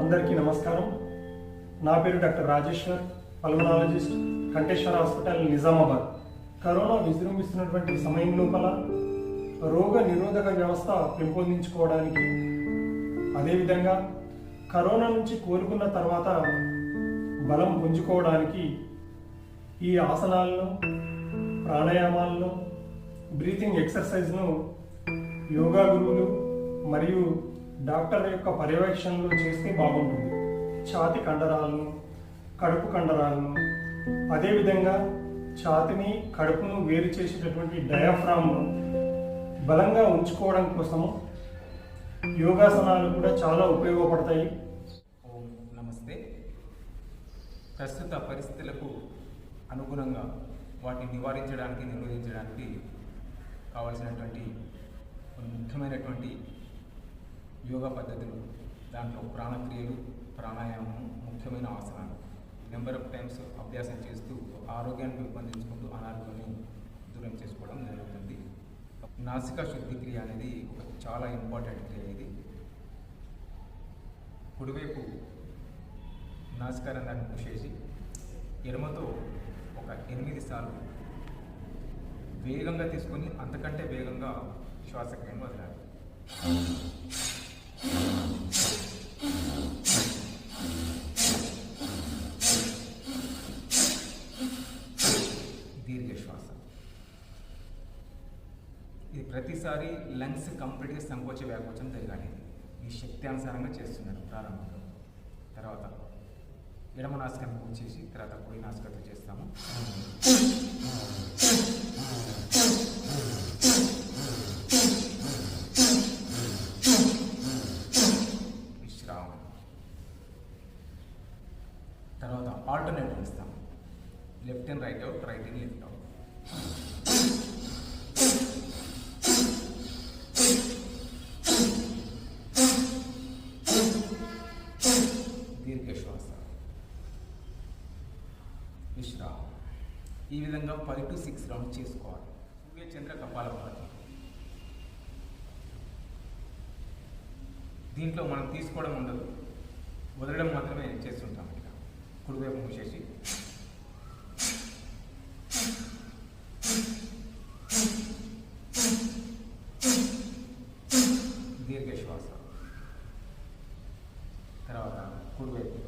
అందరికీ నమస్కారం. నా పేరు doctor Rajeshwar, pulmonologist, Kanteshwar hospital, Nizamabad. Corona విజృంభిస్తున్నటువంటి సమయం లోపల రోగ నిరోధక వ్యవస్థ పెంపొందించుకోవడానికి, అదేవిధంగా కరోనా నుంచి కోలుకున్న తర్వాత బలం పుంజుకోవడానికి ఈ ఆసనాలను, ప్రాణాయామాలను, బ్రీతింగ్ ఎక్సర్సైజ్ను యోగా గురువులు మరియు డాక్టర్ యొక్క పర్యవేక్షణలో చేస్తే బాగుంటుంది. ఛాతి కండరాలను, కడుపు కండరాలను, అదేవిధంగా ఛాతిని, కడుపును వేరు చేసేటటువంటి డయాఫ్రామ్ను బలంగా ఉంచుకోవడం కోసము యోగాసనాలు కూడా చాలా ఉపయోగపడతాయి. ఓం నమస్తే. ప్రస్తుత పరిస్థితులకు అనుగుణంగా వాటిని నివారించడానికి, నిర్వహించడానికి కావాల్సినటువంటి ముఖ్యమైనటువంటి యోగా పద్ధతులు, దాంట్లో ప్రాణక్రియలు, ప్రాణాయామం, ముఖ్యమైన ఆసనాలు నెంబర్ ఆఫ్ టైమ్స్ అభ్యాసం చేస్తూ ఆరోగ్యాన్ని పెంపొందించుకుంటూ అనారోగ్యాన్ని దూరం చేసుకోవడం జరుగుతుంది. నాసికా శుద్ధి క్రియ అనేది ఒక చాలా ఇంపార్టెంట్ క్రియ. ఇది కుడివైపు నాసికారంధ్రాన్ని మూసేసి ఎడమతో ఒక 8 సార్లు వేగంగా తీసుకొని అంతకంటే వేగంగా శ్వాసక్రియను వదలాలి. దీర్ఘ శ్వాస. ఇది ప్రతిసారి లంగ్స్ కంప్లీట్గా సంకోచ వ్యాకోచం జరగాలి. ఈ శక్తి అనుసారంగా చేస్తున్నారు ప్రారంభంలో. తర్వాత ఎడమ నాసికాన్ని పూర్చేసి తర్వాత కుడి నాసికతో చేస్తాము. విశ్రామం. తర్వాత ఆల్టర్నేటివ్ ఇస్తాము. Left and right out, right and left out. దీర్ఘ శ్వాస, విశ్రామం. ఈ విధంగా 5 to 6 రౌండ్స్ చేసుకోవాలి. సూర్య చంద్ర కపాలభాతి. దీంట్లో మనం తీసుకోవడం ఉండదు, వదలడం మాత్రమే చేస్తుంటాం. ఇట్లా కుడివైపు మూసేసి దీర్ఘ శ్వాస. తర్వాత కుడివైపు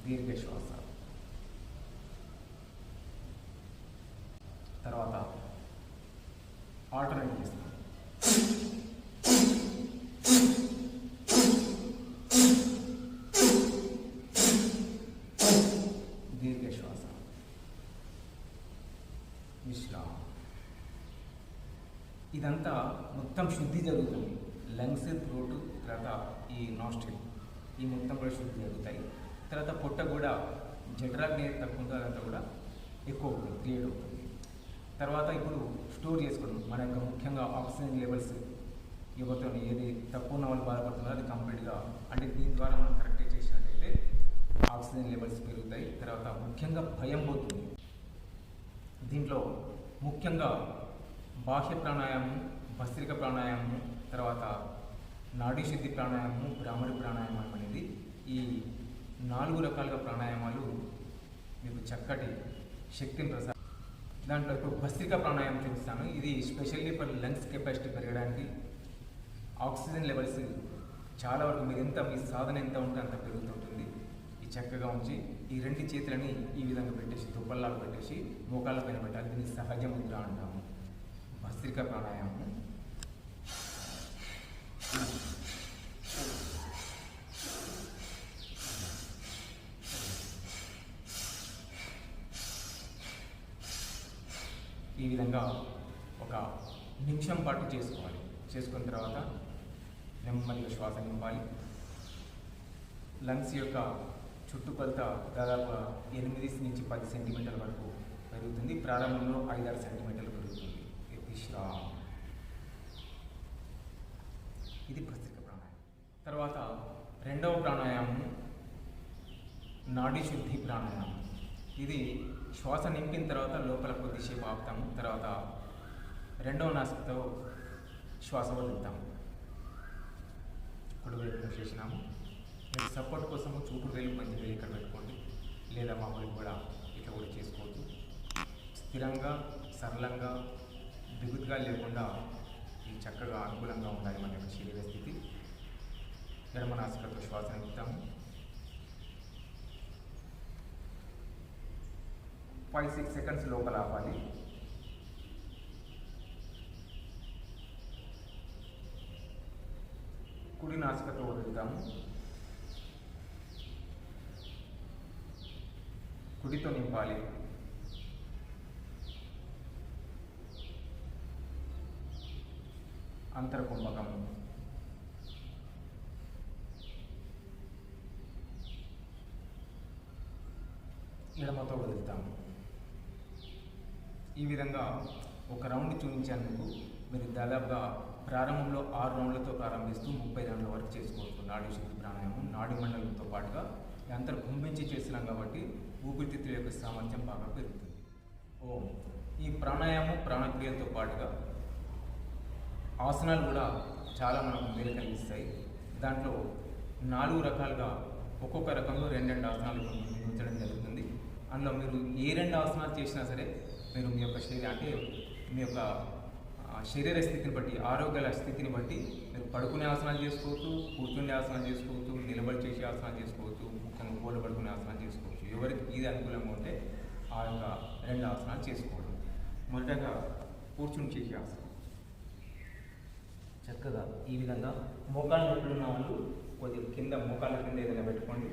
దీర్ఘ శ్వాస. తర్వాత ఆల్టర్నేట్ చేస్తాం. దీర్ఘ శ్వాస, విశ్రామం. ఇదంతా మొత్తం శుద్ధి జరుగుతుంది. లంగ్స్, థ్రోట్, తర్వాత ఈ నాస్ట్రిల్, ఈ మొత్తం కూడా శుద్ధి జరుగుతాయి. తర్వాత పొట్ట కూడా జఠరాగ్ని తక్కువ ఉంటుంది, అదంతా కూడా ఎక్కువ అవుతుంది, క్రియేట్ అవుతుంది. తర్వాత ఇప్పుడు స్టోర్ చేసుకోవడం, మన యొక్క ముఖ్యంగా ఆక్సిజన్ లెవెల్స్ ఎవరితో ఏది తక్కువ ఉన్న వాళ్ళు బాధపడుతుందో అది కంప్లీట్గా, అంటే దీని ద్వారా మనం కరెక్ట్ చేసినట్టయితే ఆక్సిజన్ లెవెల్స్ పెరుగుతాయి. తర్వాత ముఖ్యంగా భయం పోతుంది. దీంట్లో ముఖ్యంగా బాహ్య ప్రాణాయామం, భస్త్రిక ప్రాణాయామం, తర్వాత నాడీ శుద్ధి ప్రాణాయామం, భ్రామరి ప్రాణాయామం అనేది ఈ 4 రకాలుగా ప్రాణాయామాలు మీకు చక్కటి శక్తిని ప్రసాదం. దాంట్లో ఇప్పుడు భస్త్రిక ప్రాణాయామం చూపిస్తాను. ఇది స్పెషల్లీ ఫర్ లంగ్స్ కెపాసిటీ పెరగడానికి, ఆక్సిజన్ లెవెల్స్ చాలా వరకు మీ సాధన ఎంత ఉంటే అంత పెరుగుతుంటుంది. ఈ చక్కగా ఉంచి ఈ 2 చేతులని ఈ విధంగా పెట్టేసి దుబ్బల్లాగా పెట్టేసి మోకాళ్ళ పైన పెట్టాలి. దీన్ని సహజ ముద్ర అంటాము. భస్త్రిక ప్రాణాయామం. ఈ విధంగా ఒక నిమిషం పాటు చేసుకోవాలి. చేసుకున్న తర్వాత నెమ్మదిగా శ్వాస నింపాలి. లంగ్స్ యొక్క చుట్టుకొలత దాదాపు 8 నుంచి 10 సెంటీమీటర్ల వరకు పెరుగుతుంది. ప్రారంభంలో 5-6 సెంటీమీటర్లు పెరుగుతుంది. విశ్రామం. ఇది భస్త్రిక ప్రాణాయామం. తర్వాత రెండవ ప్రాణాయామం నాడీ శుద్ధి ప్రాణాయామం. ఇది శ్వాస నింపిన తర్వాత లోపల కొద్దిసేపు ఆపుతాము. తర్వాత రెండవ నాసికతో శ్వాస వదులుతాము. కుడివైపు మూసేసినాము. మీరు సపోర్ట్ కోసము చూపుడు వేలు మంచి వేలు ఇక్కడ పెట్టుకోండి, లేదా మామూలుగా కూడా ఇట్లా కూడా చేసుకోవచ్చు. స్థిరంగా సరళంగా దిగుతుగా లేకుండా ఇది చక్కగా అనుకూలంగా ఉండాలి మన యొక్క శరీర స్థితి. ఎడమ నాసికతో శ్వాస నింపుతాము. 5-6 సెకండ్స్ లోపల ఆపాలి. కుడి నాసికతో వదులుతాము. కుడితో నింపాలి. అంతర్కుంభకం. ఎడమతో వదులుతాము. ఈ విధంగా ఒక రౌండ్ చూపించేందుకు మీరు దాదాపుగా ప్రారంభంలో 6 రౌండ్లతో ప్రారంభిస్తూ 30 రౌండ్ల వరకు చేసుకోవచ్చు. నాడీ శక్తి ప్రాణాయామం నాడీ మండలంతో పాటుగా అంతర్కుంభించి చేస్తున్నాం కాబట్టి ఊపిరితిత్తుల యొక్క సామర్థ్యం బాగా పెరుగుతుంది. ఈ ప్రాణాయామం ప్రాణక్రియలతో పాటుగా ఆసనాలు కూడా చాలా మనకు మేలు కలిగిస్తాయి. దాంట్లో 4 రకాలుగా ఒక్కొక్క రకంలో 2 ఆసనాలు ఉంచడం జరుగుతుంది. అందులో మీరు ఏ 2 ఆసనాలు చేసినా సరే మీరు మీ యొక్క మీ యొక్క శరీర స్థితిని బట్టి, ఆరోగ్యాల స్థితిని బట్టి మీరు పడుకునే ఆసనాలు చేసుకోవచ్చు, కూర్చుండే ఆసనాలు చేసుకోవచ్చు, నిలబడి చేసే ఆసనాలు చేసుకోవచ్చు, ముఖ్యంగా గోడ పడుకునే ఆసనాలు చేసుకోవచ్చు. ఎవరికి ఇది అనుకూలంగా ఉంటే ఆ యొక్క 2 ఆసనాలు చేసుకోవడం. మొదటగా కూర్చుని చేసే ఆసనం. చక్కగా ఈ విధంగా మోకాళ్ళ నొప్పులు ఉన్న వాళ్ళు కొద్దిగా కింద మోకాళ్ళ కింద ఏదైనా పెట్టుకోండి.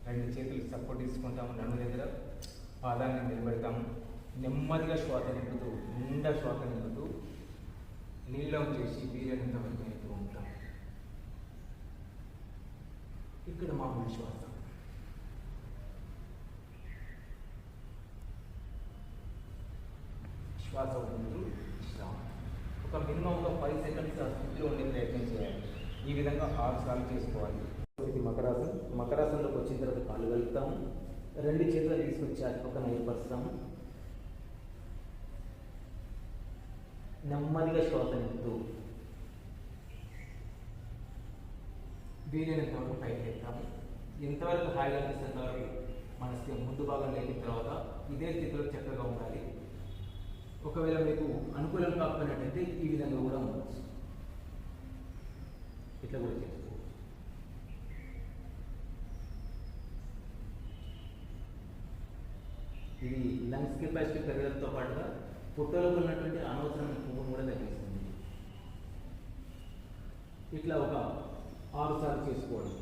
2 చేతులు సపోర్ట్ తీసుకుంటాము. నన్ను దగ్గర పాదాన్ని నిలబెడతాము. నెమ్మదిగా శ్వాస నింపుతూ, నిండా శ్వాస నింపుతూ నీళ్ళం చేసి వీలైనంత వరకు నింపుతూ ఉంటాం. ఇక్కడ మామూలు శ్వాస. శ్వాస వదులుతూ విశ్రామం. ఒక మినిమం 5 సెకండ్స్ ఆ స్థితిలో ఉండే ప్రయత్నం చేయాలి. ఈ విధంగా 6 సార్లు చేసుకోవాలి. ఇది మకరాసనం. మకరాసనంలోకి వచ్చిన తర్వాత కాళ్ళు కలుపుతాము. 2 చేతులు తీసుకొచ్చి అటు పక్కన ఏర్పరుస్తాము. నెమ్మదిగా శ్వాస నింపుతూ వీలైనంత వరకు పైకి ఎత్తాము. ఎంతవరకు హాయిగా అనిపిస్తున్నవరకు మన ముందు భాగం లేచిన తర్వాత ఇదే స్థితిలో చక్కగా ఉండాలి. ఒకవేళ మీకు అనుకూలం కాకపోయినట్టయితే ఈ విధంగా కూడా ఉండవచ్చు. ఇట్లా కూడా చేసుకోవచ్చు. ఇది లంగ్స్ కెపాసిటీ పెరగడంతో పాటుగా పుట్టలో ఉన్నటువంటి అనవసరమైన కొవ్వును కూడా తగ్గిస్తుంది. ఇట్లా ఒక 6 సార్లు చేసుకోవడం.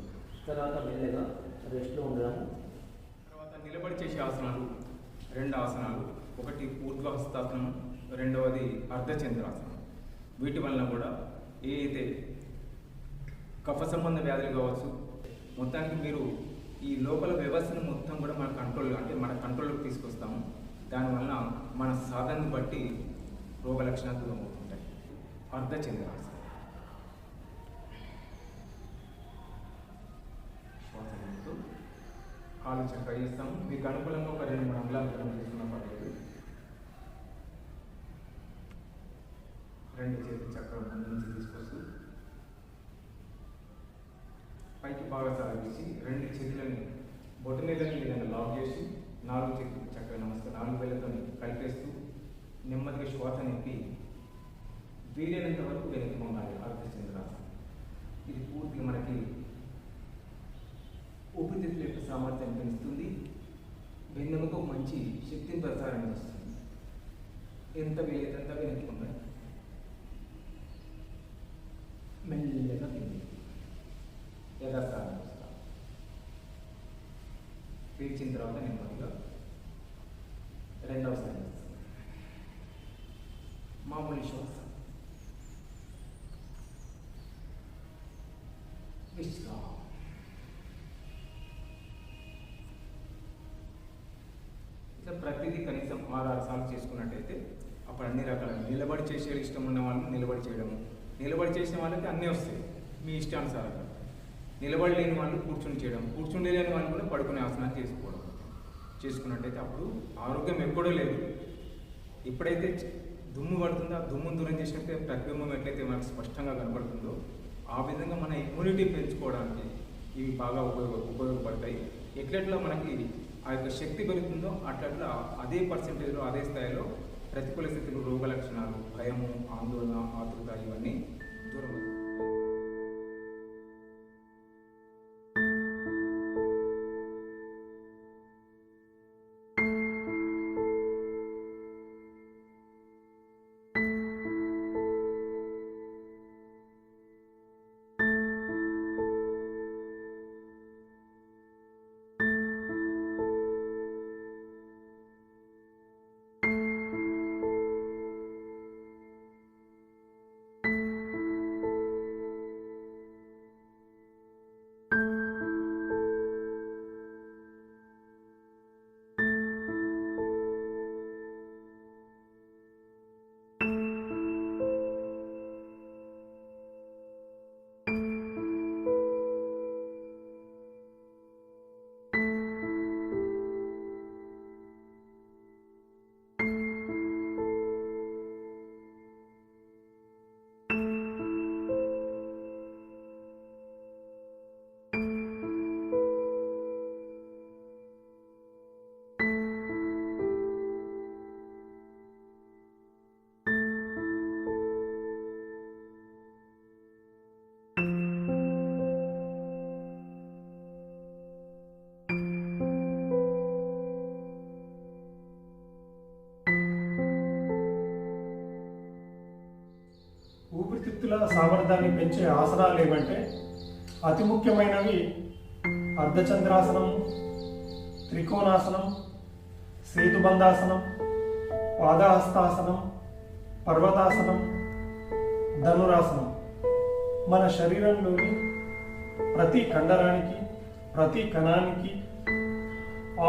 తర్వాత మెల్లగా రెస్ట్లో ఉండడము. తర్వాత నిలబడి చేసే ఆసనాలు 2 ఆసనాలు. ఒకటి ఊర్ధ్వ హస్తాసనం, రెండవది అర్ధచంద్రాసనం. వీటి వలన కూడా ఏదైతే కఫ సంబంధ వ్యాధులు కావచ్చు, మొత్తానికి మీరు ఈ లోపల వ్యవస్థను మొత్తం కూడా మన కంట్రోల్లోకి తీసుకొస్తాము. దానివల్ల మన సాధనను బట్టి రోగ లక్షణాలు దూరం అవుతుంటాయి. అర్ధచంద్రాసనం. శ్వాస నింపుతూ కాళ్ళు చక్కగా చేస్తాము. మీకు అనుకూలంగా ఒక 2-3 అంగుళాలు దూరం తీసుకున్న పర్లేదు. 2 చేతులు చక్కగా ముందు నుంచి తీసుకొస్తూ పైకి బాగా సాగేసి 2 చేతులని బొటనవేళ్ళని ఈ విధంగా లాక్ చేసి 4 చేతులు చక్కగా 4 వేళ్ళతో కలిపేస్తూ నెమ్మదిగా శ్వాస నింపి వీలైనంత వరకు వెనక్కి వంగాలి. అర్ధచంద్రాసనం. ఇది పూర్తిగా మనకి ఊపిరితిత్తుల యొక్క సామర్థ్యం పెంచుతుంది. వెన్నెముక మంచి శక్తిని ప్రసారం చేస్తుంది. ఎంత వీలైతే వెనక్కి వంగాలి. మెల్లగా కింది యథాస్థానం వస్తాం. పీల్చిన తర్వాత నెమ్మదిగా 2వ స్థానం వస్తాం. మామూలు శ్వాస. విశ్రామం. ఇట్లా ప్రతిదీ కనీసం 6 సార్లు చేసుకున్నట్టయితే అప్పుడు అన్ని రకాల నిలబడి చేసే ఇష్టం ఉన్న వాళ్ళు నిలబడి చేయడము, నిలబడి చేసిన వాళ్ళకి అన్నీ వస్తాయి మీ ఇష్టానుసారంగా. నిలబడి లేని వాళ్ళు కూర్చుని చేయడం, కూర్చుని లేని వాళ్ళు కూడా పడుకునే ఆసనాలు చేసుకోవడం. చేసుకున్నట్టయితే అప్పుడు ఆరోగ్యం ఎప్పుడూ లేదు. ఎప్పుడైతే దుమ్ము పడుతుందో ఆ దుమ్మును దూరం చేసినట్టే ప్రతిబింబం ఎట్లయితే మనకు స్పష్టంగా కనబడుతుందో ఆ విధంగా మన ఇమ్యూనిటీ పెంచుకోవడానికి ఇవి బాగా ఉపయోగపడతాయి. ఎట్లెట్లా మనకి ఆ యొక్క శక్తి పెరుగుతుందో అట్లట్లా అదే పర్సెంటేజ్లో అదే స్థాయిలో ప్రతికూల స్థితులు, రోగ లక్షణాలు, భయము, ఆందోళన, ఆతృత ఇవన్నీ దూరం అవుతాయి. ఊపిరితిత్తుల సామర్థ్యాన్ని పెంచే ఆసనాలు ఏమంటే అతి ముఖ్యమైనవి అర్ధచంద్రాసనం, త్రికోణాసనం, సేతుబంధాసనం, పాదహస్తాసనం, పర్వతాసనం, ధనురాసనం. మన శరీరంలోని ప్రతి కండరానికి, ప్రతి కణానికి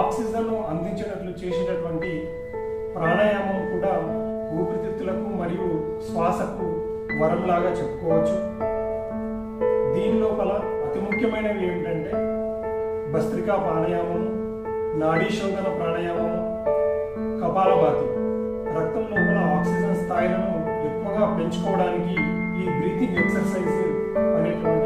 ఆక్సిజన్ను అందించేటట్లు చేసేటటువంటి ప్రాణాయామం కూడా ఊపిరితిత్తులకు మరియు శ్వాసకు వరంలాగా చెప్పుకోవచ్చు. దీని లోపల అతి ముఖ్యమైనవి ఏమిటంటే భస్త్రికా ప్రాణాయామము, నాడీ శోధన ప్రాణాయామము, కపాలభాతి. రక్తం లోపల ఆక్సిజన్ స్థాయిలను ఎక్కువగా పెంచుకోవడానికి ఈ బ్రీతింగ్ ఎక్సర్సైజ్ అనేటువంటి